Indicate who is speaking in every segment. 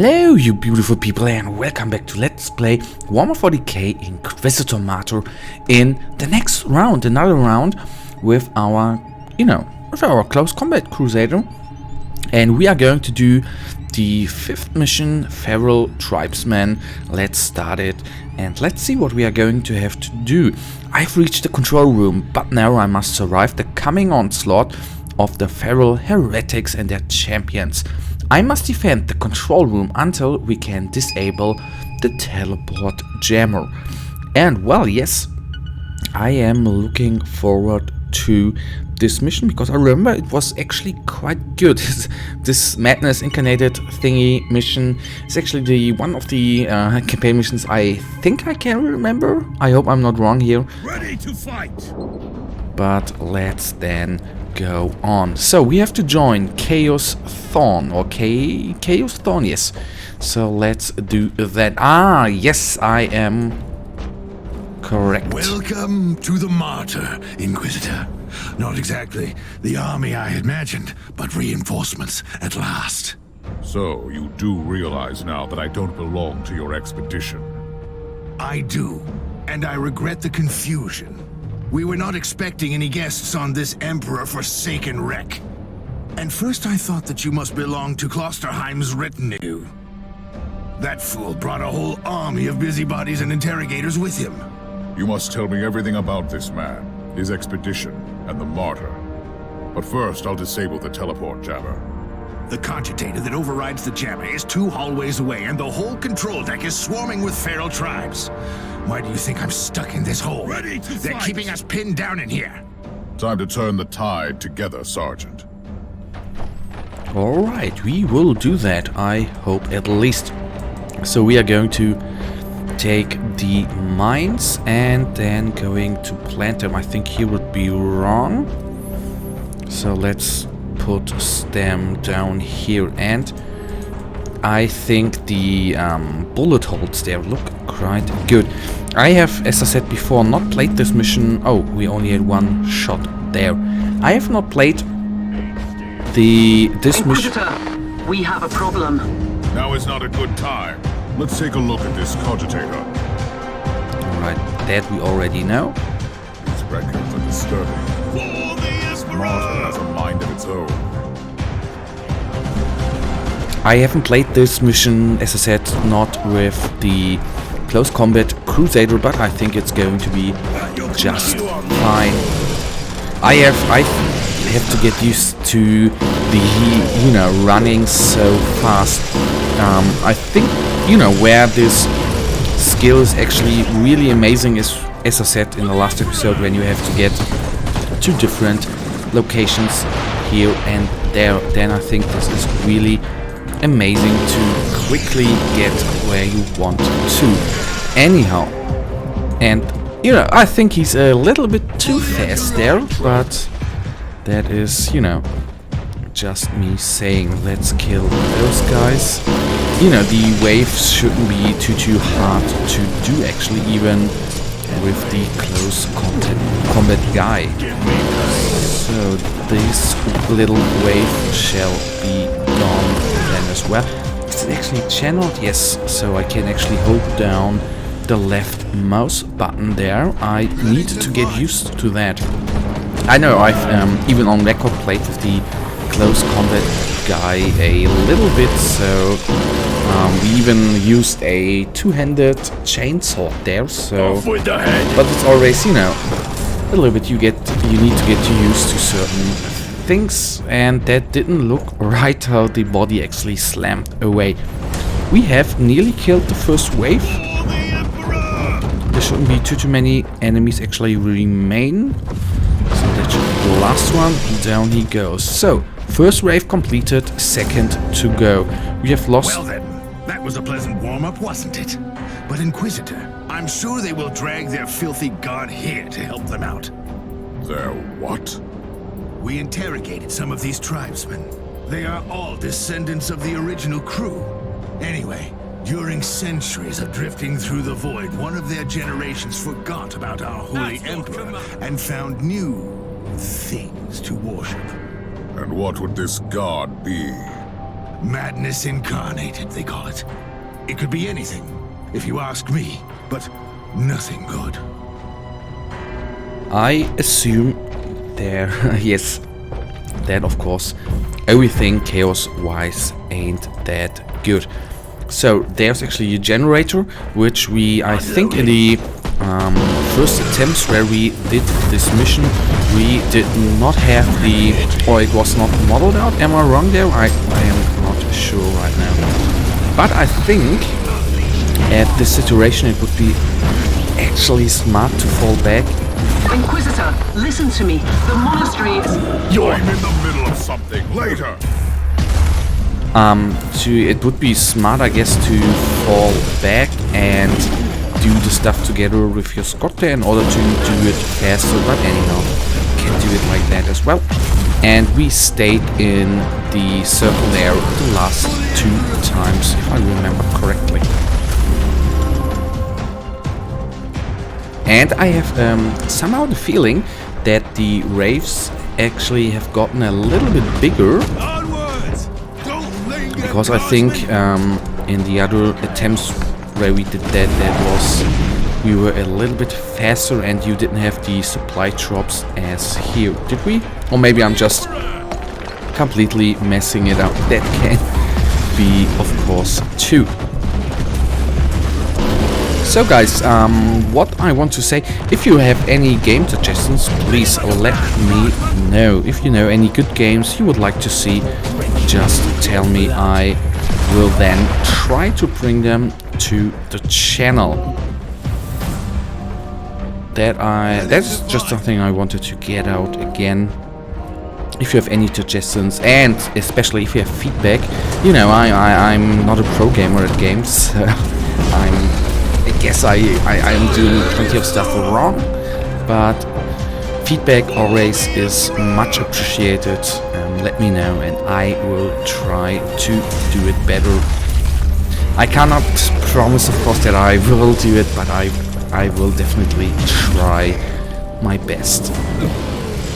Speaker 1: Hello you beautiful people and welcome back to Let's Play Warhammer 40k Inquisitor Martyr in the next round, another round with our, with our close combat crusader. And we are going to do the 5th mission, Feral Tribesmen. Let's start it and let's see what we are going to have to do. I've reached the control room, but now I must survive the coming onslaught of the feral heretics and their champions. I must defend the control room until we can disable the teleport jammer. And well, yes, I am looking forward to this mission because I remember it was actually quite good. This Madness Incarnated thingy mission is actually the one of the campaign missions I think I can remember. I hope I'm not wrong here.
Speaker 2: Ready to fight.
Speaker 1: But let's then go on. So we have to join Chaos Thorn or Chaos Thorn, yes. So let's do that. Ah, yes, I am correct.
Speaker 2: Welcome to the Martyr, Inquisitor. Not exactly the army I imagined, but reinforcements at last.
Speaker 3: So, you do realize now that I don't belong to your expedition?
Speaker 2: I do, and I regret the confusion. We were not expecting any guests on this Emperor-forsaken wreck. And first I thought that you must belong to Klosterheim's retinue. That fool brought a whole army of busybodies and interrogators with him.
Speaker 3: You must tell me everything about this man, his expedition, and the Martyr. But first, I'll disable the teleport jammer.
Speaker 2: The cogitator that overrides the jammer is 2 hallways away, and the whole control deck is swarming with feral tribes. Why do you think I'm stuck in this hole?
Speaker 4: Ready to
Speaker 2: They're
Speaker 4: fight.
Speaker 2: keeping us pinned down in here.
Speaker 3: Time to turn the tide together, Sergeant.
Speaker 1: Alright, we will do that, I hope at least. So we are going to take the mines and then going to plant them. I think here would be wrong. So let's put them down here, and I think the bullet holes there look quite good. I have, as I said before, not played this mission. Oh, we only had one shot there. I have not played this mission.
Speaker 5: Inquisitor, we have a problem.
Speaker 3: Now is not a good time. Let's take a look at this cogitator.
Speaker 1: Alright, that we already know.
Speaker 3: These records are disturbing.
Speaker 4: For the
Speaker 3: Martyr has
Speaker 4: Emperor!
Speaker 3: a mind of its own.
Speaker 1: I haven't played this mission, as I said, not with the close combat crusader, but I think it's going to be just fine. I have to get used to the running so fast. I think where this skill is actually really amazing is, as I said in the last episode, when you have to get to different locations here and there. Then I think this is really amazing to quickly get where you want to. Anyhow, and I think he's a little bit too fast there, but that is just me saying. Let's kill those guys. The waves shouldn't be too hard to do, actually, even with the close combat guy. So this little wave shall be gone then as well. Is it actually channeled? Yes, so I can actually hold down the left mouse button there. I need to get used to that. I know I've even on record played with the close combat guy a little bit, so we even used a two-handed chainsaw there, so
Speaker 4: Off with the head.
Speaker 1: but it's always a little bit you need to get used to certain things, and that didn't look right how the body actually slammed away. We have nearly killed the first wave.
Speaker 4: For the Emperor!
Speaker 1: There shouldn't be too many enemies actually remain. So that should be the last one. Down he goes. So, first wave completed, second to go. We have lost...
Speaker 2: Well then, that was a pleasant warm-up, wasn't it? But Inquisitor, I'm sure they will drag their filthy god here to help them out.
Speaker 3: There what?
Speaker 2: We interrogated some of these tribesmen. They are all descendants of the original crew. Anyway, during centuries of drifting through the void, one of their generations forgot about our holy emperor and found new things to worship.
Speaker 3: And what would this god be?
Speaker 2: Madness incarnated, they call it. It could be anything, if you ask me, but nothing good.
Speaker 1: I assume there, yes, that of course, everything chaos-wise ain't that good. So there's actually a generator, which we, I think in the first attempts where we did this mission, we did not have the, or it was not modeled out. Am I wrong there? I am not sure right now. But I think at this situation it would be actually smart to fall back.
Speaker 5: Inquisitor, listen to me. The monastery is...
Speaker 3: I'm in the middle of something. Later.
Speaker 1: It would be smart, I guess, to fall back and do the stuff together with your Scott there in order to do it faster, but anyhow, can do it like that as well. And we stayed in the circle there the last 2 times, if I remember correctly. And I have somehow the feeling that the Wraiths actually have gotten a little bit bigger. Because I think in the other attempts where we did that, we were a little bit faster and you didn't have the supply drops as here, did we? Or maybe I'm just completely messing it up. That can be, of course, too. So guys, what I want to say, if you have any game suggestions, please let me know. If you know any good games you would like to see, just tell me. I will then try to bring them to the channel. That's just something I wanted to get out again. If you have any suggestions, and especially if you have feedback, you know, I'm not a pro gamer at games, so I guess I'm doing plenty of stuff wrong, but feedback always is much appreciated. Let me know and I will try to do it better. I cannot promise, of course, that I will do it, but I will definitely try my best.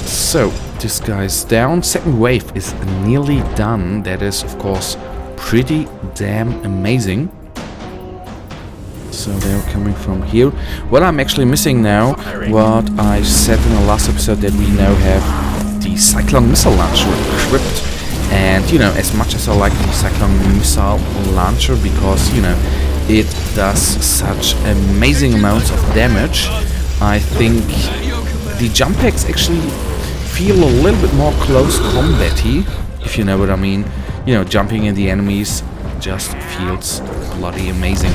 Speaker 1: So, this guy's down. Second wave is nearly done. That is, of course, pretty damn amazing. So they're coming from here. What I'm actually missing now, what I said in the last episode, that we now have the Cyclone missile launcher equipped. And, you know, as much as I like the Cyclone missile launcher, because, you know, it does such amazing amounts of damage, I think the jump packs actually feel a little bit more close combat-y, if you know what I mean. You know, jumping in the enemies just feels bloody amazing.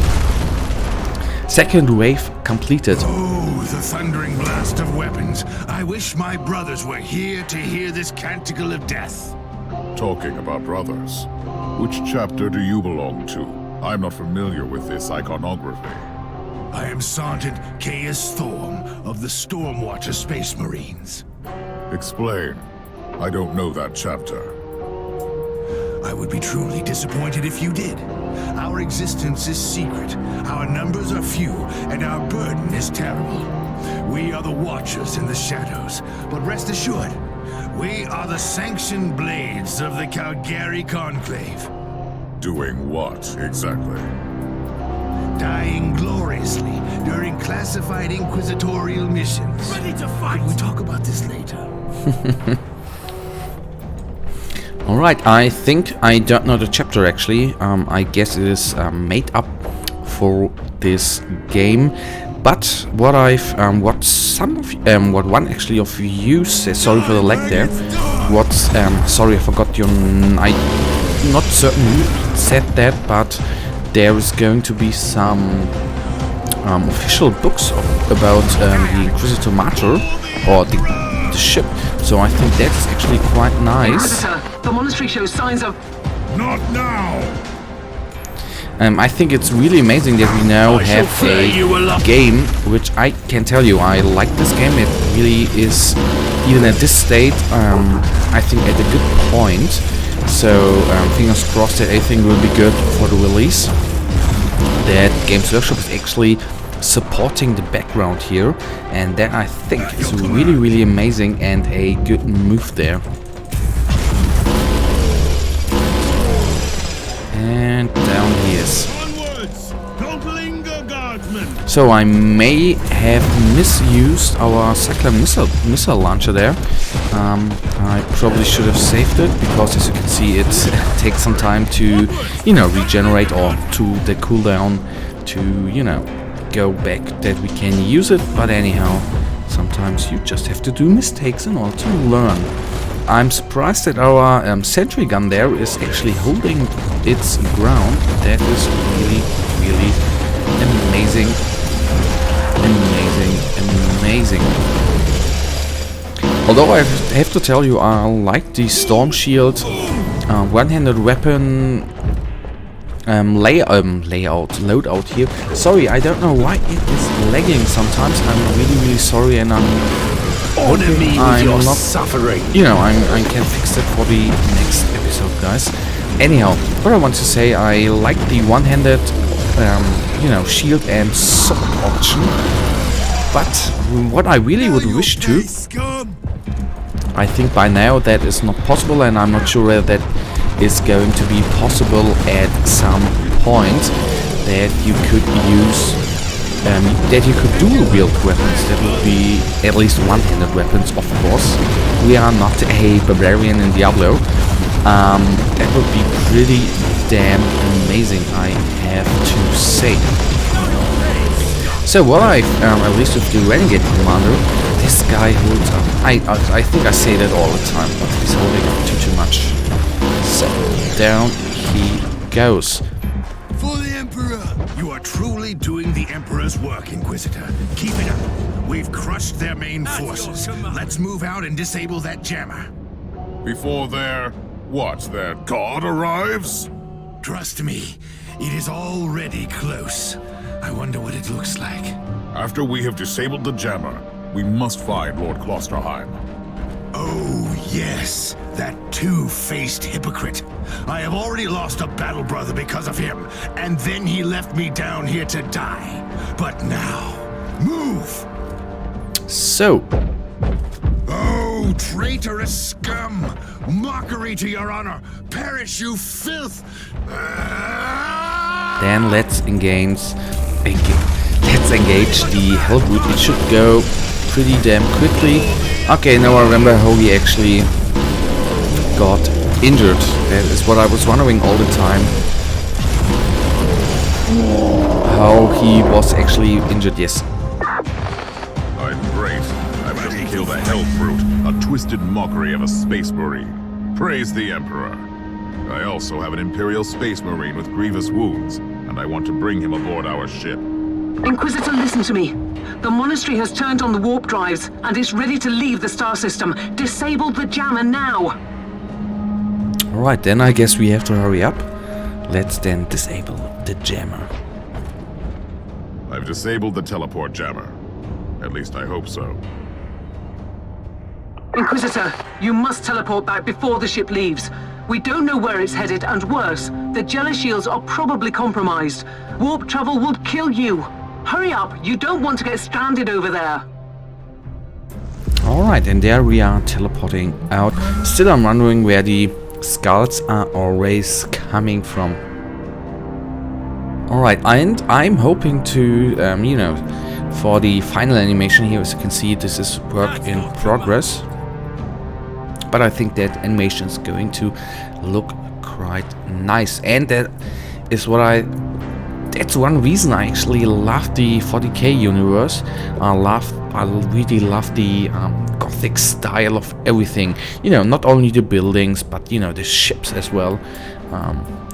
Speaker 1: Second wave completed.
Speaker 2: Oh, the thundering blast of weapons. I wish my brothers were here to hear this canticle of death.
Speaker 3: Talking about brothers, which chapter do you belong to? I'm not familiar with this iconography.
Speaker 2: I am Sergeant Caius Thorm of the Stormwatcher Space Marines.
Speaker 3: Explain. I don't know that chapter.
Speaker 2: I would be truly disappointed if you did. Our existence is secret, our numbers are few, and our burden is terrible. We are the Watchers in the shadows, but rest assured, we are the sanctioned blades of the Calgary Conclave.
Speaker 3: Doing what, exactly?
Speaker 2: Dying gloriously during classified inquisitorial missions. Ready to fight! Could we talk about this later?
Speaker 1: Alright, I think I don't know the chapter actually. I guess it is made up for this game. But what what one actually of you says, sorry for the lag there. Sorry, I forgot your. I'm not certain who said that, but there is going to be some official books about the Inquisitor Martyr, or the ship. So I think that's actually quite nice.
Speaker 5: The monastery shows signs of...
Speaker 3: Not now!
Speaker 1: I think it's really amazing that we now have a game, which I can tell you, I like this game. It really is, even at this state, I think at a good point. So fingers crossed that everything will be good for the release. That Games Workshop is actually supporting the background here, and that I think is really amazing and a good move there. Yes.
Speaker 4: Onwards! Don't linger, guardsmen!
Speaker 1: So I may have misused our cyclone missile launcher there. I probably should have saved it, because as you can see it takes some time to, you know, regenerate, or to the cooldown to, you know, go back that we can use it. But anyhow, sometimes you just have to do mistakes in order to learn. I'm surprised that our sentry gun there is actually holding its ground. That is really, really amazing. Amazing. Although I have to tell you, I like the Storm Shield one-handed weapon loadout here. Sorry, I don't know why it is lagging sometimes. I'm really sorry, and I'm hoping I'm not suffering. You know, I can fix that for the next episode, guys. Anyhow, what I want to say, I like the one-handed, you know, shield and sword option. But what I really would wish to, I think by now that is not possible, and I'm not sure whether that is going to be possible at some point, that you could use, that you could dual wield weapons. That would be at least one-handed weapons, of course. We are not a barbarian in Diablo. That would be pretty damn amazing, I have to say. So what I, at least with the Renegade Commander, this guy holds up. I think I say that all the time, but he's holding up too much. So, down he goes.
Speaker 2: For the Emperor! You are truly doing the Emperor's work, Inquisitor. Keep it up. We've crushed their main forces. Let's move out and disable that jammer.
Speaker 3: Before their god arrives?
Speaker 2: Trust me, it is already close. I wonder what it looks like.
Speaker 3: After we have disabled the jammer, we must find Lord Klosterheim.
Speaker 2: Oh, yes. That two-faced hypocrite. I have already lost a battle brother because of him, and then he left me down here to die. But now, move!
Speaker 1: So.
Speaker 2: Oh, traitorous scum! Mockery to your honor! Perish, you filth!
Speaker 1: Then let's engage the Hellwood. It should go pretty damn quickly. Okay, now I remember how he actually got injured. That is what I was wondering all the time. How he was actually injured, yes.
Speaker 3: I'm great. I've just killed a hell brute, a twisted mockery of a space marine. Praise the Emperor. I also have an Imperial Space Marine with grievous wounds, and I want to bring him aboard our ship.
Speaker 5: Inquisitor, listen to me. The monastery has turned on the warp drives and is ready to leave the star system. Disable the jammer now.
Speaker 1: Alright, then I guess we have to hurry up. Let's then disable the jammer.
Speaker 3: I've disabled the teleport jammer. At least I hope so.
Speaker 5: Inquisitor, you must teleport back before the ship leaves. We don't know where it's headed, and worse, the jealous shields are probably compromised. Warp travel would kill you. Hurry up, you don't want to get stranded over there.
Speaker 1: Alright, and there we are teleporting out. Still I'm wondering where the skulls are always coming from. Alright, and I'm hoping to, you know, for the final animation here, as you can see, this is work in progress. But I think that animation is going to look quite nice. And that is what that's one reason I actually love the 40k universe. I really love the gothic style of everything. You know, not only the buildings, but you know, the ships as well.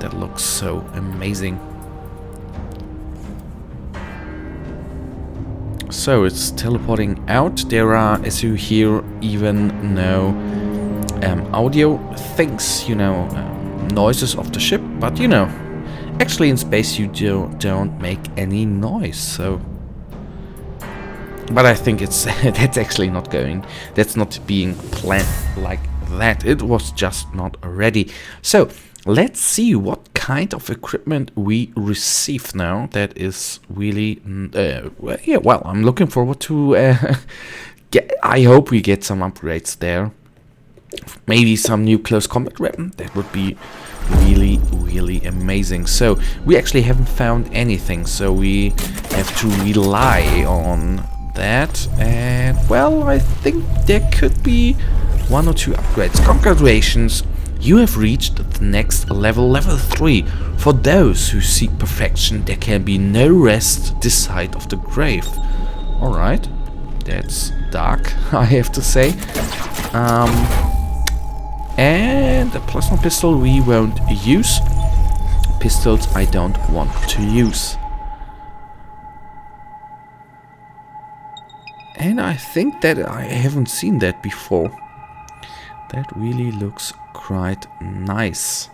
Speaker 1: That looks so amazing. So it's teleporting out. There are, as you hear, even no audio things, you know, noises of the ship, but you know, actually in space you don't make any noise, so. But I think it's that's actually not going. That's not being planned like that. It was just not ready. So let's see what kind of equipment we receive now. That is really, yeah. Well, I'm looking forward to. I hope we get some upgrades there. Maybe some new close combat weapon. That would be really, really amazing. So we actually haven't found anything, so we have to rely on that. And well, I think there could be 1 or 2 upgrades. Congratulations, you have reached the next level, level 3. For those who seek perfection, there can be no rest this side of the grave. Alright, that's dark, I have to say. And a plasma pistol we won't use. Pistols I don't want to use. And I think that I haven't seen that before. That really looks quite nice.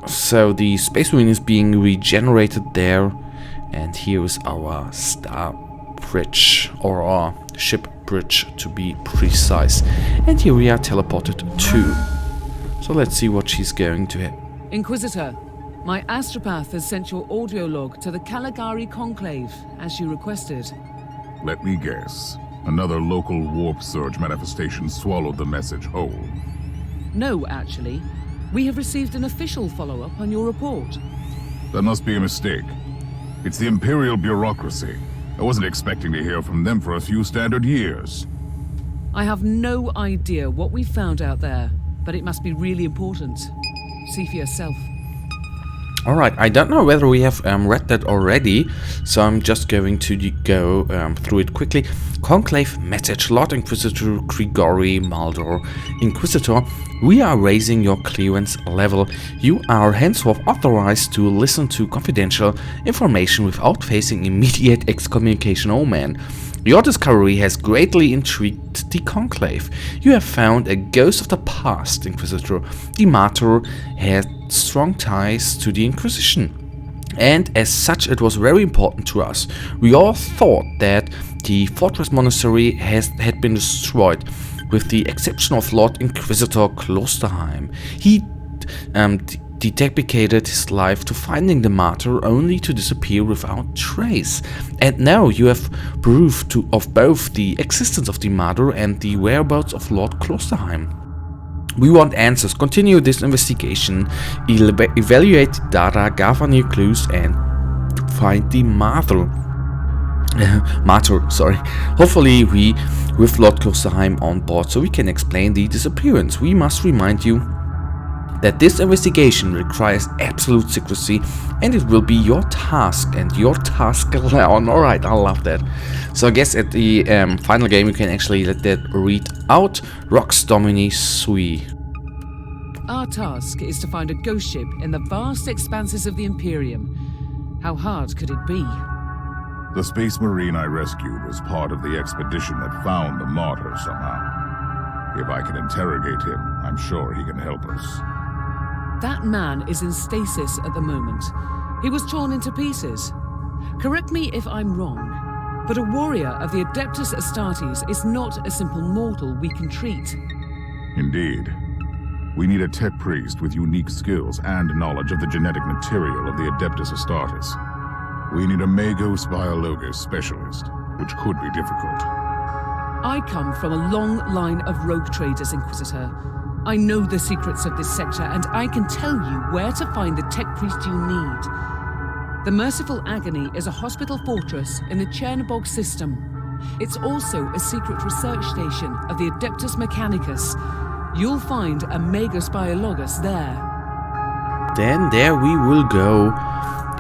Speaker 1: So the Space Marine is being regenerated there. And here is our star bridge, or our ship bridge to be precise. And here we are teleported to. So let's see what she's going to hit.
Speaker 6: Inquisitor, my astropath has sent your audio log to the Caligari Conclave, as you requested.
Speaker 3: Let me guess. Another local warp surge manifestation swallowed the message whole.
Speaker 6: No, actually. We have received an official follow-up on your report.
Speaker 3: That must be a mistake. It's the Imperial bureaucracy. I wasn't expecting to hear from them for a few standard years.
Speaker 6: I have no idea what we found out there, but it must be really important. See for yourself.
Speaker 1: Alright, I don't know whether we have read that already, so I'm just going to go through it quickly. Conclave message, Lord Inquisitor Grigori Maldor. Inquisitor, we are raising your clearance level. You are henceforth authorized to listen to confidential information without facing immediate excommunication. Oh man. Your discovery has greatly intrigued the Conclave. You have found a ghost of the past, Inquisitor. The Martyr had strong ties to the Inquisition, and as such it was very important to us. We all thought that the Fortress Monastery had been destroyed, with the exception of Lord Inquisitor Klosterheim. He dedicated his life to finding the Martyr, only to disappear without trace. And now you have proof of both the existence of the Martyr and the whereabouts of Lord Klosterheim. We want answers. Continue this investigation, evaluate data, gather new clues, and find the Martyr. Hopefully we, with Lord Klosterheim on board, so we can explain the disappearance. We must remind you that this investigation requires absolute secrecy, and it will be your task, and your task alone. Alright, I love that. So I guess at the final game you can actually let that read out. Rox Domini Sui.
Speaker 6: Our task is to find a ghost ship in the vast expanses of the Imperium. How hard could it be?
Speaker 3: The Space Marine I rescued was part of the expedition that found the Martyr somehow. If I can interrogate him, I'm sure he can help us.
Speaker 6: That man is in stasis at the moment. He was torn into pieces. Correct me if I'm wrong, but a warrior of the Adeptus Astartes is not a simple mortal we can treat.
Speaker 3: Indeed. We need a tech priest with unique skills and knowledge of the genetic material of the Adeptus Astartes. We need a Magos Biologus specialist, which could be difficult.
Speaker 6: I come from a long line of rogue traders, Inquisitor. I know the secrets of this sector, and I can tell you where to find the tech priest you need. The Merciful Agony is a hospital fortress in the Chernobog system. It's also a secret research station of the Adeptus Mechanicus. You'll find a Magos Biologus there.
Speaker 1: Then there we will go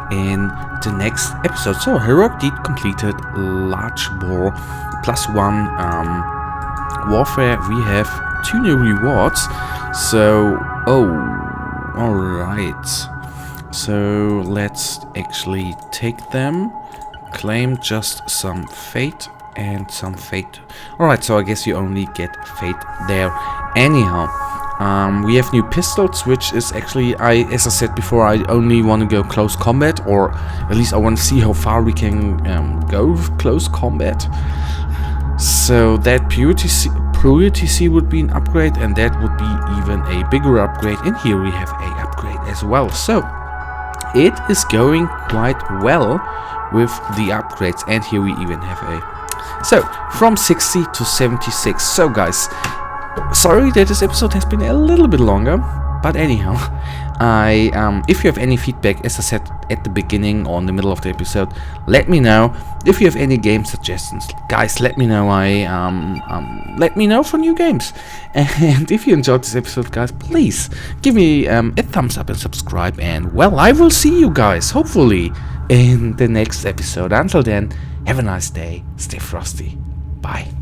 Speaker 1: in the next episode. So Heroic Deed completed, large bore, +1 warfare. We have 2 new rewards. So, alright. So let's actually take them. Claim just some fate and some fate. Alright, so I guess you only get fate there anyhow. We have new pistols, which is actually, as I said before, I only want to go close combat, or at least I want to see how far we can go with close combat. So that purity seed would be an upgrade, and that would be even a bigger upgrade. And here we have a upgrade as well. So it is going quite well with the upgrades, and here we even have a... So from 60 to 76. So guys, sorry that this episode has been a little bit longer, but anyhow, if you have any feedback, as I said at the beginning or in the middle of the episode, let me know. If you have any game suggestions, guys, let me know. Let me know for new games. And if you enjoyed this episode, guys, please give me a thumbs up and subscribe. And well, I will see you guys hopefully in the next episode. Until then, have a nice day. Stay frosty. Bye.